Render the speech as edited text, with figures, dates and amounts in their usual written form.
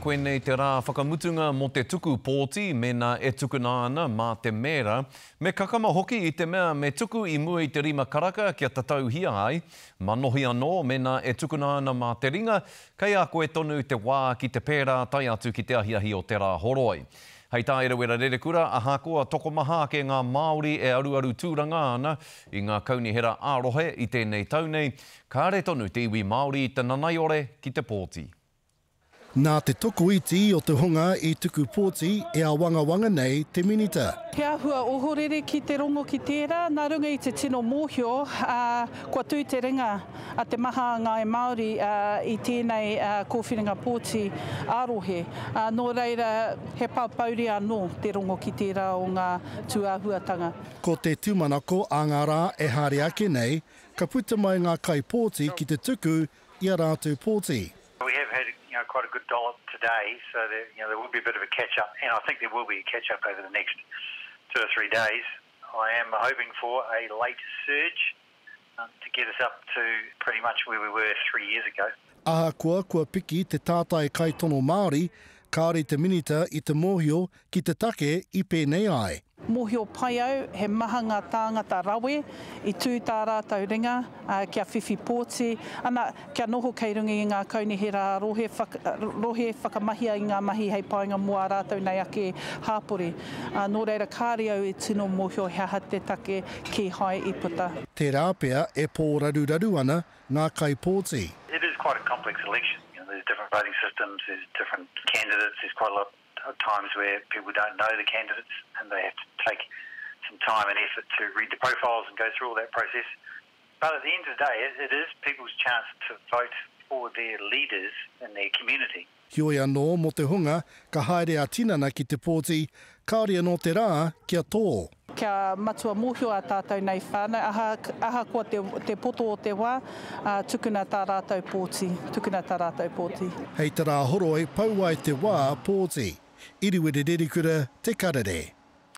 koe nei te rā whakamutunga mo te tuku pōti me nā e tukuna ana mā te mera. Me kakama hoki I te mea me tuku I mua I te rima karaka kia tatau hia ai. Manohi anō me nā e tukuna ana mā te ringa. Kei a koe tonu te wā ki te pērā tai atu ki te ahiahi o te rā horoi. Hei tā ere wera rerekura, aha koa tokomaha ke ngā Māori e aru tūranga ana I ngā kaunihera ārohe I tēnei taunei. Ka are tonu te iwi Māori I te nanaiore ki te pōti. Nā te toko iti o te hunga I tuku pōti e a wangawanga nei te minita. He ahua ohorere ki te rongo ki tērā, nā runga I te tino mōhio, kua tū te ringa a te maha ngai Māori I tēnei kōwhiringa pōti ārohe. Nō reira, he paupauri anō te rongo ki tērā o ngā tūāhuatanga. Ko te tūmanako a ngā rā e haere ake nei, ka puta mai ngā kai pōti ki te tuku I a rātou pōti. We have had quite a good dollop today, so there will be a bit of a catch-up, and I think there will be a catch-up over the next 2 or 3 days. I am hoping for a late surge to get us up to pretty much where we were 3 years ago. Aha kua piki te tātai kai tono Māori, kāre te minita I te mōhio ki te take I pēnei ai. Mōhio pai au, he maha ngā tāngata rawe, I tū tā rātou ringa, kia whiwhi pōti, ana kia noho kei rungi I ngā kaunihera rohe whakamahia I ngā mahi hei painga mua rātou nei ake hāpore. Nō reira kāre au tino mōhio he aha te take ki hai I puta. Te rāpea e pō raru ana ngā kai pōti. It is quite a complex election. There's different voting systems, there's different candidates, there's quite a lot of times where people don't know the candidates and they have to take some time and effort to read the profiles and go through all that process. But at the end of the day, it is people's chance to vote for their leaders in their community. Hioi anō mo te hunga, ka haere a tinana ki te pōti, kāre anō te rā kia tō. Kia matua mōhio a tātou nei whānau, aha kua te poto o te wā, tukuna tā rātou pōti. Hei te rā horoi, pau ai te wā pōti. Iriwere rerekura, te karere.